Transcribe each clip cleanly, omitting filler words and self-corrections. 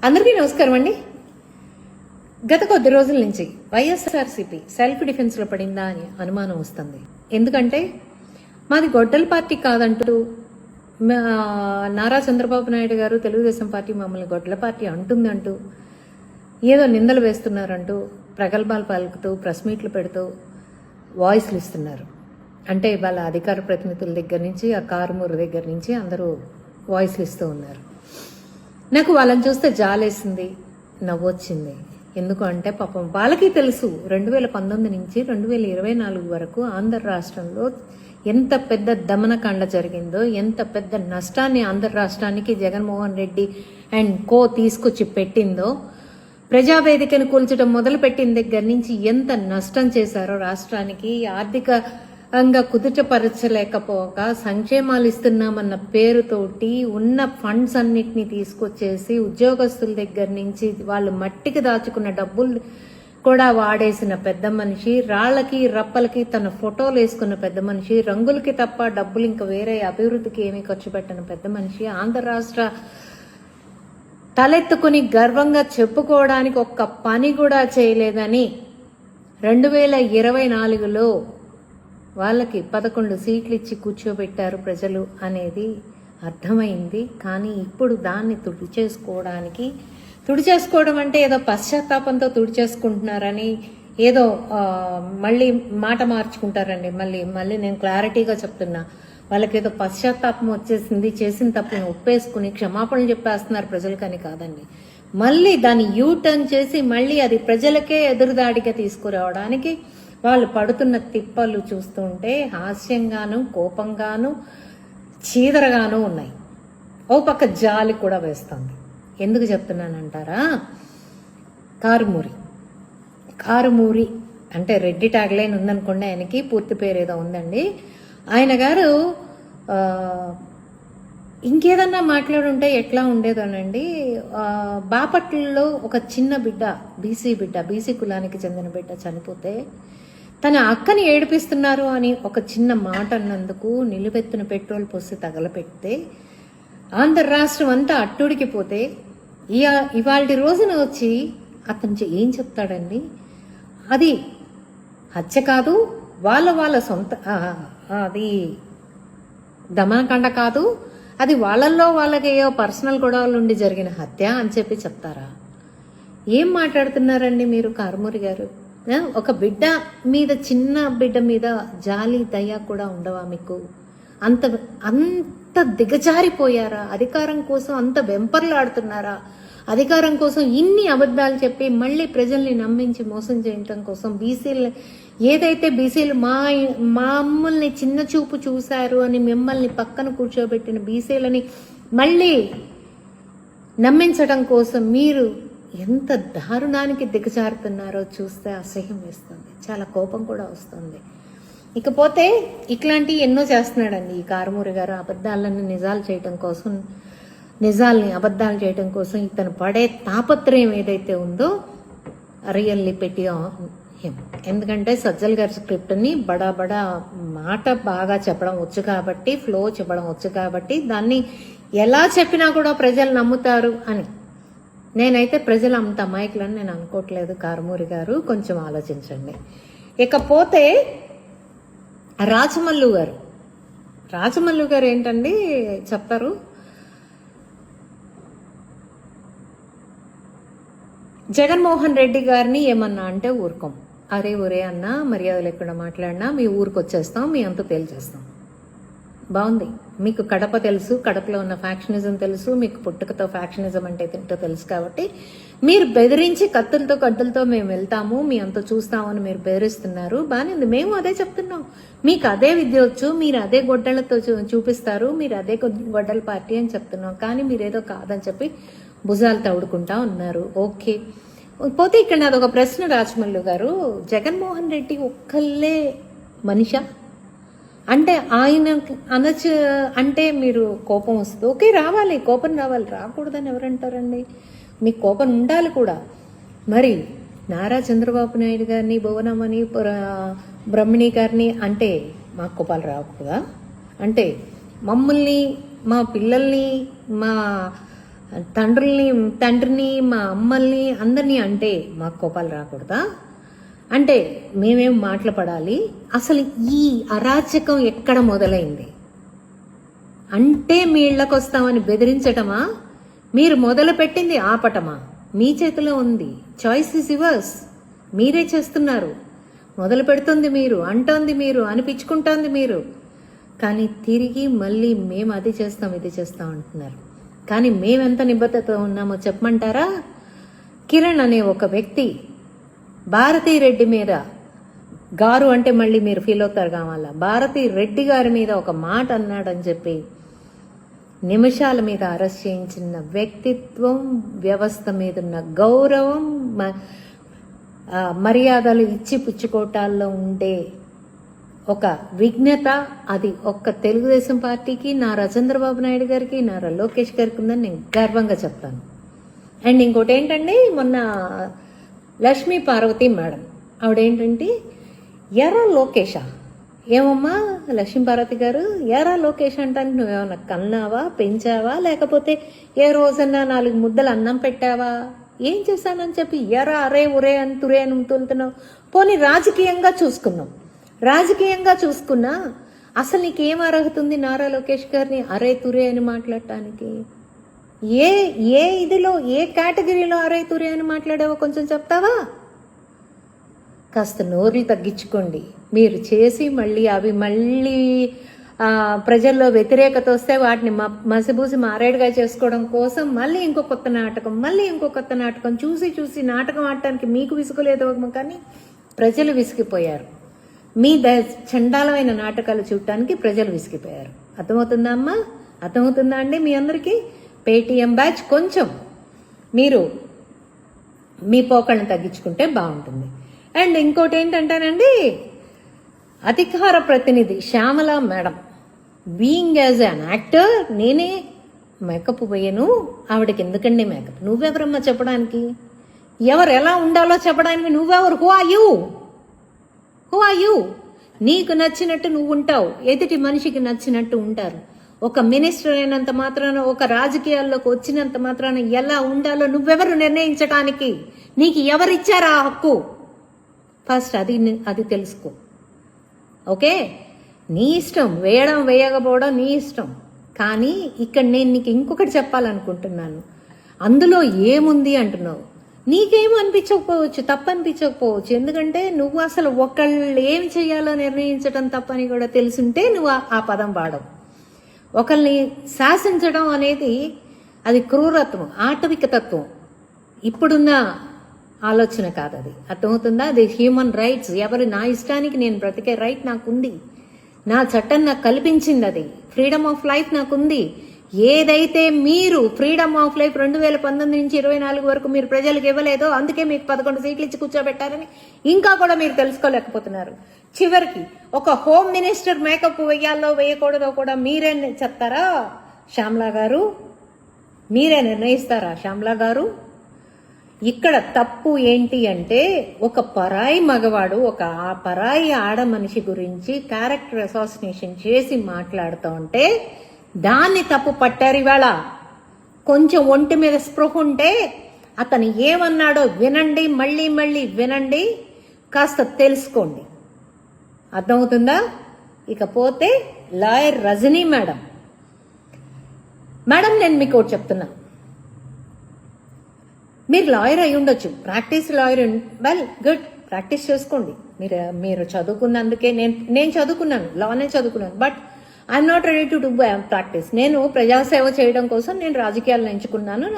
అందరికీ నమస్కారం అండి. గత కొద్ది రోజుల నుంచి వైఎస్ఆర్సీపీ సెల్ఫ్ డిఫెన్స్లో పడిందా అని అనుమానం వస్తుంది. ఎందుకంటే మాది గొడ్డల పార్టీ కాదంటూ నారా చంద్రబాబు నాయుడు గారు తెలుగుదేశం పార్టీ మమ్మల్ని గొడ్డల పార్టీ అంటుందంటూ ఏదో నిందలు వేస్తున్నారంటూ ప్రగల్భాలు పలుకుతూ ప్రెస్ మీట్లు పెడుతూ వాయిస్లు ఇస్తున్నారు. అంటే వాళ్ళ అధికార ప్రతినిధుల దగ్గర నుంచి ఆ కారుమూరు దగ్గర నుంచి అందరూ వాయిస్లు ఇస్తూ ఉన్నారు. నాకు వాళ్ళని చూస్తే జాలేసింది, నవ్వొచ్చింది. ఎందుకు అంటే పాపం వాళ్ళకి తెలుసు 2019 నుంచి 2024 వరకు ఆంధ్ర రాష్ట్రంలో ఎంత పెద్ద దమనకాండ జరిగిందో, ఎంత పెద్ద నష్టాన్ని ఆంధ్ర రాష్ట్రానికి జగన్మోహన్ రెడ్డి అండ్ కో తీసుకొచ్చి పెట్టిందో, ప్రజావేదికను కూల్చడం మొదలుపెట్టిన దగ్గర నుంచి ఎంత నష్టం చేశారో రాష్ట్రానికి. ఆర్థికంగా కుదుటపరచలేకపోగా సంక్షేమాలు ఇస్తున్నామన్న పేరుతోటి ఉన్న ఫండ్స్ అన్నిటినీ తీసుకొచ్చేసి ఉద్యోగస్తుల దగ్గర నుంచి వాళ్ళు మట్టికి దాచుకున్న డబ్బులు కూడా వాడేసిన పెద్ద మనిషి, రాళ్లకి రప్పలకి తన ఫోటోలు వేసుకున్న పెద్ద మనిషి, రంగులకి తప్ప డబ్బులు ఇంకా వేరే అభివృద్ధికి ఏమీ ఖర్చు పెట్టిన పెద్ద మనిషి, ఆంధ్ర రాష్ట్ర తలెత్తుకుని గర్వంగా చెప్పుకోవడానికి ఒక్క పని కూడా చేయలేదని 2024లో వాళ్ళకి 11 సీట్లు ఇచ్చి కూర్చోబెట్టారు ప్రజలు అనేది అర్థమైంది. కానీ ఇప్పుడు దాన్ని తుడిచేసుకోవడం అంటే ఏదో పశ్చాత్తాపంతో తుడిచేసుకుంటున్నారని, ఏదో మళ్ళీ మాట మార్చుకుంటారండి. మళ్ళీ నేను క్లారిటీగా చెప్తున్నా, వాళ్ళకి ఏదో పశ్చాత్తాపం వచ్చేసింది, చేసిన తప్పుని ఒప్పేసుకుని క్షమాపణలు చెప్పేస్తున్నారు ప్రజలకని కాదండి. మళ్ళీ దాన్ని యూటర్న్ చేసి మళ్ళీ అది ప్రజలకే ఎదురుదాడిగా తీసుకురావడానికి వాళ్ళు పడుతున్న తిప్పలు చూస్తుంటే హాస్యంగాను, కోపంగాను, చీదరగాను ఉన్నాయి. ఓ పక్క జాలి కూడా వేస్తుంది. ఎందుకు చెప్తున్నానంటారా? కారుమూరి అంటే రెడ్డి ట్యాగ్లైన్ ఉందనుకోండి, ఆయనకి పూర్తి పేరు ఏదో ఉందండి. ఆయన గారు ఇంకేదన్నా మాట్లాడుంటే ఎట్లా ఉండేదోనండి. బాపట్లలో ఒక చిన్న బిడ్డ, బీసీ కులానికి చెందిన బిడ్డ చనిపోతే తన అక్కని ఏడిపిస్తున్నారు అని ఒక చిన్న మాట అన్నందుకు నిలువెత్తున పెట్రోల్ పోసి తగలపెడితే ఆంధ్ర రాష్ట్రం అంతా అట్టుడికి పోతే ఇవాళ రోజున వచ్చి అతను ఏం చెప్తాడండి? అది హత్య కాదు, వాళ్ళ సొంత, అది దమనకాండ కాదు, అది వాళ్ళకి ఏవో పర్సనల్ గొడవలు ఉండి జరిగిన హత్య అని చెప్పి చెప్తారా? ఏం మాట్లాడుతున్నారండి మీరు కారుమూరి గారు? ఒక బిడ్డ మీద, చిన్న బిడ్డ మీద జాలి దయ కూడా ఉండవా మీకు? అంత దిగజారిపోయారా? అధికారం కోసం అంత వెంపర్లాడుతున్నారా? అధికారం కోసం ఇన్ని అబద్ధాలు చెప్పి మళ్ళీ ప్రజల్ని నమ్మించి మోసం చేయటం కోసం బీసీలు మమ్మల్ని చిన్న చూపు చూశారు అని మిమ్మల్ని పక్కన కూర్చోబెట్టిన బీసీలని మళ్ళీ నమ్మించడం కోసం మీరు ఎంత దారుణానికి దిగజారుతున్నారో చూస్తే అసహ్యం వేస్తుంది, చాలా కోపం కూడా వస్తుంది. ఇకపోతే ఇట్లాంటి ఎన్నో చేస్తున్నాడండి ఈ కారుమూరి గారు. నిజాల్ని అబద్ధాలు చేయడం కోసం ఇతను పడే తాపత్రయం ఏదైతే ఉందో రియల్లీ పెట్టి హిమ్. ఎందుకంటే సజ్జల్ గారి స్క్రిప్ట్ని బడా మాట బాగా చెప్పడం వచ్చు కాబట్టి, ఫ్లో చెప్పడం వచ్చు కాబట్టి దాన్ని ఎలా చెప్పినా కూడా ప్రజలు నమ్ముతారు అని. నేనైతే ప్రజలు అంత అమాయకులని నేను అనుకోవట్లేదు. కారుమూరి గారు కొంచెం ఆలోచించండి. ఇకపోతే రాజమల్లు గారు ఏంటండి చెప్తారు? జగన్మోహన్ రెడ్డి గారిని ఏమన్నా అంటే ఊరుకోం. ఒరే అన్నా, మర్యాదలు ఎక్కడ మాట్లాడినా మీ ఊరికి వచ్చేస్తాం, మీ అంతా తేల్చేస్తాం. బాగుంది. మీకు కడప తెలుసు, కడపలో ఉన్న ఫ్యాక్షనిజం తెలుసు, మీకు పుట్టుకతో ఫ్యాక్షనిజం అంటే ఏంటో తెలుసు కాబట్టి మీరు బెదిరించి కత్తులతో గడ్డలతో మేము వెళ్తాము, మీ అంత చూస్తామని మీరు బెదిరిస్తున్నారు. బాగానే, మేము అదే చెప్తున్నాం. మీకు అదే విద్య వచ్చు, మీరు అదే గొడ్డలతో చూపిస్తారు, మీరు అదే గొడ్డల పార్టీ అని చెప్తున్నాం. కానీ మీరేదో కాదని చెప్పి భుజాలు తవుడుకుంటా ఉన్నారు. ఓకే. పోతే ఇక్కడ నాది ఒక ప్రశ్న రాజమల్లు గారు, జగన్మోహన్ రెడ్డి ఒక్కళ్ళే మనిషా? అంటే ఆయన అనొచ్చు అంటే మీరు కోపం వస్తుంది. ఓకే, రావాలి, కోపం రావాలి, రాకూడదని ఎవరంటారండి? మీకు కోపం ఉండాలి కూడా. మరి నారా చంద్రబాబు నాయుడు గారిని, భువనమని, బ్రహ్మణి గారిని అంటే మాకు కోపాలు రాకూడదా? అంటే మమ్మల్ని, మా పిల్లల్ని, మా తండ్రిని మా అమ్మల్ని అందరినీ అంటే మాకు కోపాలు రాకూడదా? అంటే మేమేం మాటలు పడాలి? అసలు ఈ అరాచకం ఎక్కడ మొదలైంది? అంటే మీ ఇళ్ళకు వస్తామని బెదిరించటమా? మీరు మొదలు పెట్టింది ఆపటమా? మీ చేతిలో ఉంది. Choice is yours. మీరే చేస్తున్నారు. మొదలు పెడుతుంది మీరు, అంటోంది మీరు, అనిపించుకుంటోంది మీరు. కానీ తిరిగి మళ్ళీ మేము అది చేస్తాం ఇది చేస్తాం అంటున్నారు. కానీ మేమెంత నిబద్ధతతో ఉన్నామో చెప్పమంటారా? కిరణ్ అనే ఒక వ్యక్తి భారతీ రెడ్డి మీద, గారు అంటే మళ్ళీ మీరు ఫీల్ అవుతారు కావాలా, భారతీ రెడ్డి గారి మీద ఒక మాట అన్నాడని చెప్పి నిమిషాల మీద అరెస్ట్ చేయించిన వ్యక్తిత్వం, వ్యవస్థ మీద ఉన్న గౌరవం, మర్యాదలు ఇచ్చి పుచ్చుకోటాల్లో ఉండే ఒక విఘ్నత, అది ఒక్క తెలుగుదేశం పార్టీకి, నారా చంద్రబాబు నాయుడు గారికి, నారా లోకేష్ గారికి ఉందని నేను గర్వంగా చెప్తాను. అండ్ ఇంకోటి ఏంటండి, మొన్న లక్ష్మీ పార్వతి మేడం ఆవిడేంటంటే, ఎరా లోకేషా? ఏమమ్మా లక్ష్మీ పార్వతి గారు, ఎరా లోకేష్ అంటానికి నువ్వేమన్నా కన్నావా, పెంచావా, లేకపోతే ఏ రోజన్నా 4 ముద్దలు అన్నం పెట్టావా? ఏం చేశానని చెప్పి ఎరా అరే ఉరే అని తురే అని తోలుతున్నావు? పోనీ రాజకీయంగా చూసుకున్నా అసలు నీకేం అర్హత ఉంది నారా లోకేష్ గారిని అరే తురే అని మాట్లాడటానికి? ఏ ఇదిలో, ఏ కేటగిరీలో అరే తురే అని మాట్లాడావో కొంచెం చెప్తావా? కాస్త నోరులు తగ్గించుకోండి. మీరు చేసి మళ్ళీ ప్రజల్లో వ్యతిరేకత వస్తే వాటిని మసిబూసి మారేడుగా చేసుకోవడం కోసం మళ్ళీ ఇంకో కొత్త నాటకం చూసి నాటకం ఆడటానికి మీకు విసుగులేదు కానీ ప్రజలు విసిగిపోయారు. మీ చండాలమైన నాటకాలు చూడటానికి ప్రజలు విసిగిపోయారు. అర్థమవుతుందా అమ్మా? అర్థమవుతుందా అండి మీ అందరికీ? పేటీఎం బ్యాచ్ కొంచెం మీరు మీ పోకళ్ళని తగ్గించుకుంటే బాగుంటుంది. అండ్ ఇంకోటి ఏంటంటేనండి, అధికార ప్రతినిధి Shyamala madam, being as an actor, నేనే మేకప్ పోయాను, ఆవిడకి ఎందుకండి మేకప్? నువ్వెవరమ్మా చెప్పడానికి? ఎవరు ఎలా ఉండాలో చెప్పడానికి నువ్వెవరు? Who are you? నీకు నచ్చినట్టు నువ్వు ఉంటావు, ఎదుటి మనిషికి నచ్చినట్టు ఉంటారు. ఒక మినిస్టర్ అయినంత మాత్రాన, ఒక రాజకీయాల్లోకి వచ్చినంత మాత్రాన ఎలా ఉండాలో నువ్వెవరు నిర్ణయించడానికి? నీకు ఎవరిచ్చారా హక్కు? ఫస్ట్ అది తెలుసుకో. ఓకే, నీ ఇష్టం, వేయకపోవడం నీ ఇష్టం. కానీ ఇక్కడ నేను నీకు ఇంకొకటి చెప్పాలనుకుంటున్నాను. అందులో ఏముంది అంటున్నావు? నీకేమో అనిపించకపోవచ్చు, తప్పు అనిపించకపోవచ్చు. ఎందుకంటే నువ్వు అసలు ఒకళ్ళు ఏం చేయాలో నిర్ణయించడం తప్పని కూడా తెలుసుంటే నువ్వు ఆ పదం వాడవు. ఒకరిని శాసించడం అనేది అది క్రూరత్వం, ఆటవిక తత్వం, ఇప్పుడున్న ఆలోచన కాదు. అది అర్థమవుతుందా? అది హ్యూమన్ రైట్స్. నా ఇష్టానికి నేను బ్రతికే రైట్ నాకుంది. నా చట్టం నాకు కల్పించింది. అది ఫ్రీడమ్ ఆఫ్ లైఫ్ నాకుంది. ఏదైతే మీరు ఫ్రీడమ్ ఆఫ్ లైఫ్ 2019 నుంచి 24 వరకు మీరు ప్రజలకు ఇవ్వలేదో, అందుకే మీకు 11 సీట్లు ఇచ్చి కూర్చోబెట్టారని ఇంకా కూడా మీరు తెలుసుకోలేకపోతున్నారు. చివరికి ఒక హోమ్ మినిస్టర్ మేకప్ వేయాలో వేయకూడదో కూడా మీరే చెప్తారా శ్యామలా గారు? మీరే నిర్ణయిస్తారా శ్యామలా గారు? ఇక్కడ తప్పు ఏంటి అంటే, ఒక పరాయి మగవాడు ఆ పరాయి ఆడ మనిషి గురించి క్యారెక్టర్ అసాసినేషన్ చేసి మాట్లాడుతూ ఉంటే దాన్ని తప్పు పట్టారు. ఇవాళ కొంచెం ఒంటి మీద స్పృహ ఉంటే అతను ఏమన్నాడో వినండి, మళ్ళీ వినండి, కాస్త తెలుసుకోండి. అర్థమవుతుందా? ఇకపోతే లాయర్ రజనీ మేడం, నేను మీకు ఒకటి చెప్తున్నా. మీరు లాయర్ అయి ఉండొచ్చు, practice lawyer, well good, practice చేసుకోండి. మీరు చదువుకున్నందుకే, నేను చదువుకున్నాను, లానే చదువుకున్నాను, but I'm not ready to do practice. నేను ప్రజాసేవ చేయడం కోసం నేను రాజకీయాలను ఎంచుకున్నాను.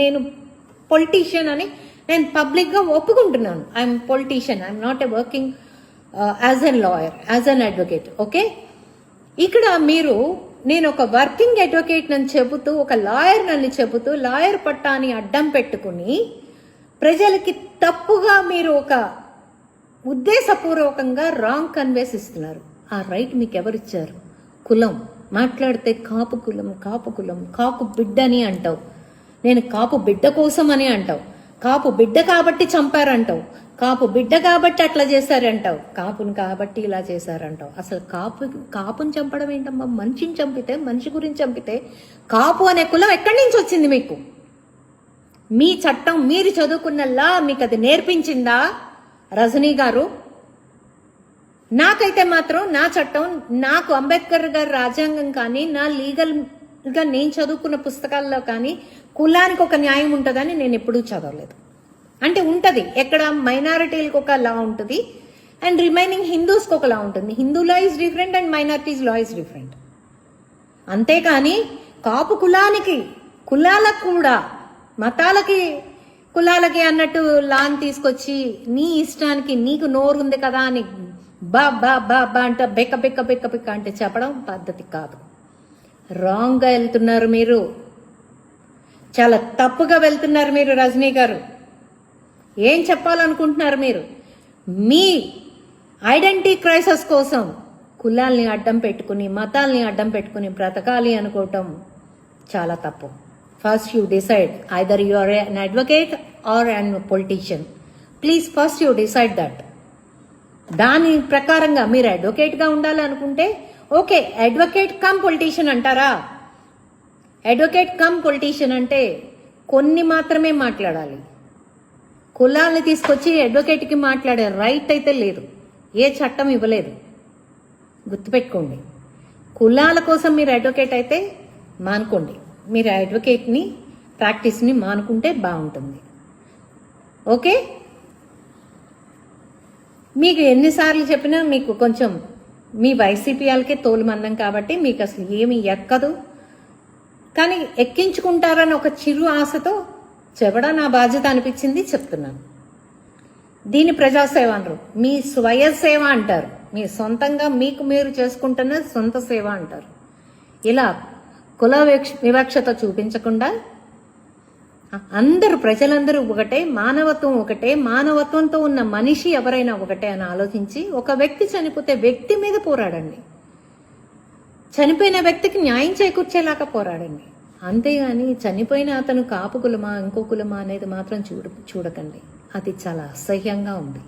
నేను పొలిటీషియన్ అని నేను పబ్లిక్గా ఒప్పుకుంటున్నాను. I'm politician, I'm not a working as an lawyer, as an advocate. Okay, ఇక్కడ నేను ఒక వర్కింగ్ అడ్వకేట్ నన్ను చెబుతూ, ఒక లాయర్ నన్ను చెబుతూ, లాయర్ పట్టాని అడ్డం పెట్టుకుని ప్రజలకి తప్పుగా మీరు ఒక ఉద్దేశపూర్వకంగా రాంగ్ కన్వేస్ ఇస్తున్నారు. ఆ రైట్ మీకు ఎవరిచ్చారు? కులం మాట్లాడితే కాపు కులం, కాపు బిడ్డ అని అంటావు. నేను కాపు బిడ్డ కోసం అని అంటావు. కాపు బిడ్డ కాబట్టి చంపారంటావు, కాపు బిడ్డ కాబట్టి అట్లా చేశారంటావు, కాపుని కాబట్టి ఇలా చేశారంటావు. అసలు కాపుని చంపడం ఏంటమ్మా? మనిషిని చంపితే, మనిషి గురించి చంపితే కాపు అనే కులం ఎక్కడి నుంచి వచ్చింది మీకు? మీ చట్టం, మీరు చదువుకున్న లా మీకు అది నేర్పించిందా రజనీ గారు? నాకైతే మాత్రం నా చట్టం, నాకు అంబేద్కర్ గారి రాజ్యాంగం కానీ, నా లీగల్గా నేను చదువుకున్న పుస్తకాల్లో కానీ కులానికి ఒక న్యాయం ఉంటుందని నేను ఎప్పుడూ చదవలేదు. అంటే ఉంటుంది, ఎక్కడ మైనారిటీలకు ఒక లా ఉంటుంది అండ్ రిమైనింగ్ హిందూస్కి ఒక లా ఉంటుంది. Hindu law is different and minorities law is different. అంతేకాని కాపు కులానికి, కులాలకు కూడా మతాలకి కులాలకి అన్నట్టు లాని తీసుకొచ్చి నీ ఇష్టానికి నీకు నోరు ఉంది కదా అని బా బా బా బా అంటే బెక్క బెక్క బెక్క బెక్క అంటే చెప్పడం పద్ధతి కాదు. రాంగ్గా వెళ్తున్నారు మీరు, చాలా తప్పుగా వెళ్తున్నారు మీరు రజనీ గారు. ఏం చెప్పాలనుకుంటున్నారు మీరు? మీ ఐడెంటిటీ క్రైసిస్ కోసం కులాల్ని అడ్డం పెట్టుకుని, మతాల్ని అడ్డం పెట్టుకుని బ్రతకాలి అనుకోవటం చాలా తప్పు. First you decide, either you are an advocate or an politician. Please first you decide that. దాని ప్రకారంగా మీరు అడ్వకేట్గా ఉండాలి అనుకుంటే ఓకే, అడ్వకేట్ కమ్ పొలిటీషియన్ అంటారా? అడ్వకేట్ కమ్ పొలిటీషియన్ అంటే కొన్ని మాత్రమే మాట్లాడాలి. కులాల్ని తీసుకొచ్చి అడ్వకేట్కి మాట్లాడే రైట్ అయితే లేదు, ఏ చట్టం ఇవ్వలేదు. గుర్తుపెట్టుకోండి. కులాల కోసం మీరు అడ్వకేట్ అయితే మానుకోండి. మీరు అడ్వకేట్ని ప్రాక్టీస్ని మానుకుంటే బాగుంటుంది. ఓకే, మీకు ఎన్నిసార్లు చెప్పినా మీకు కొంచెం మీ వైసీపీ వాళ్ళకే తోలుమందం కాబట్టి మీకు అసలు ఏమి ఎక్కదు. కానీ ఎక్కించుకుంటారని ఒక చిరు ఆశతో చెప్పడం నా బాధ్యత అనిపించింది, చెప్తున్నాను. దీని ప్రజాసేవ అనరు, మీ స్వయ సేవ అంటారు. మీ సొంతంగా మీకు మీరు చేసుకుంటున్న సొంత సేవ అంటారు. ఇలా కుల వివక్షత చూపించకుండా అందరూ, ప్రజలందరూ ఒకటే, మానవత్వం ఒకటే, మానవత్వంతో ఉన్న మనిషి ఎవరైనా ఒకటే అని ఆలోచించి ఒక వ్యక్తి చనిపోతే వ్యక్తి మీద పోరాడండి. చనిపోయిన వ్యక్తికి న్యాయం చేకూర్చేలాగా పోరాడండి. అంతేగాని చనిపోయిన అతను కాపు కులమా ఇంకో కులమా అనేది మాత్రం చూడకండి. అది చాలా అసహ్యంగా ఉంది.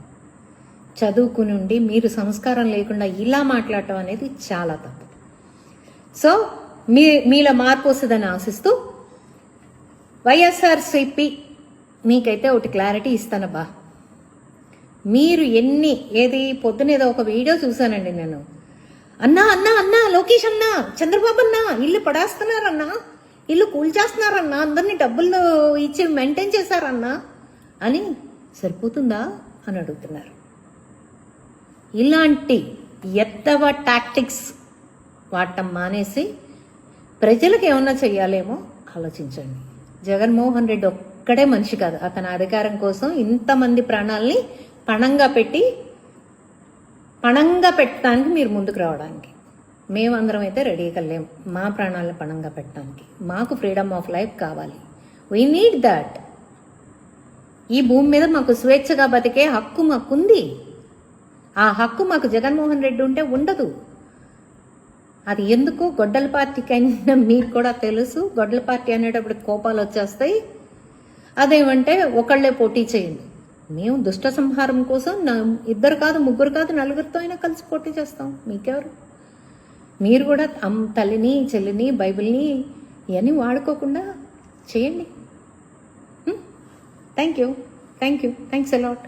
చదువుకుని ఉండి మీరు సంస్కారం లేకుండా ఇలా మాట్లాడటం అనేది చాలా తప్పు. సో మీలో మార్పు వస్తుందని ఆశిస్తూ వైఎస్ఆర్సీపీ మీకైతే ఒకటి క్లారిటీ ఇస్తానబ్బా. మీరు ఏది పొద్దునేదో ఒక వీడియో చూశానండి నేను. అన్నా అన్నా అన్నా లోకేష్ అన్నా, చంద్రబాబు అన్నా, ఇల్లు పడేస్తున్నారన్నా, ఇల్లు కూల్చేస్తున్నారన్నా, అందరినీ డబ్బులు ఇచ్చి మెయింటైన్ చేశారన్నా అని. సరిపోతుందా అని అడుగుతున్నారు. ఇలాంటి ఎత్తవ టాక్టిక్స్ వాడటం మానేసి ప్రజలకు ఏమన్నా చెయ్యాలేమో ఆలోచించండి. జగన్మోహన్ రెడ్డి ఒక్కడే మనిషి కాదు, అతని అధికారం కోసం ఇంతమంది ప్రాణాలని పణంగా పెట్టడానికి మీరు ముందుకు రావడానికి మేమందరం అయితే రెడీగా లేం. మా ప్రాణాలను పణంగా పెట్టడానికి మాకు ఫ్రీడమ్ ఆఫ్ లైఫ్ కావాలి. We need that. ఈ భూమి మీద మాకు స్వేచ్ఛగా బతికే హక్కు మాకుంది. ఆ హక్కు మాకు జగన్మోహన్ రెడ్డి ఉంటే ఉండదు. అది ఎందుకు గొడ్డల పార్టీకి అయినా మీకు కూడా తెలుసు. గొడ్డల పార్టీ అనేటప్పుడు కోపాలు వచ్చేస్తాయి. అదేమంటే ఒకళ్ళే పోటీ చేయండి. మేము దుష్ట సంహారం కోసం 2 కాదు 3 కాదు 4 అయినా కలిసి పోటీ చేస్తాం. మీకెవరు? మీరు కూడా తల్లిని చెల్లిని బైబిల్ని ఇవన్నీ వాడుకోకుండా చేయండి. Thank you. Thanks a lot.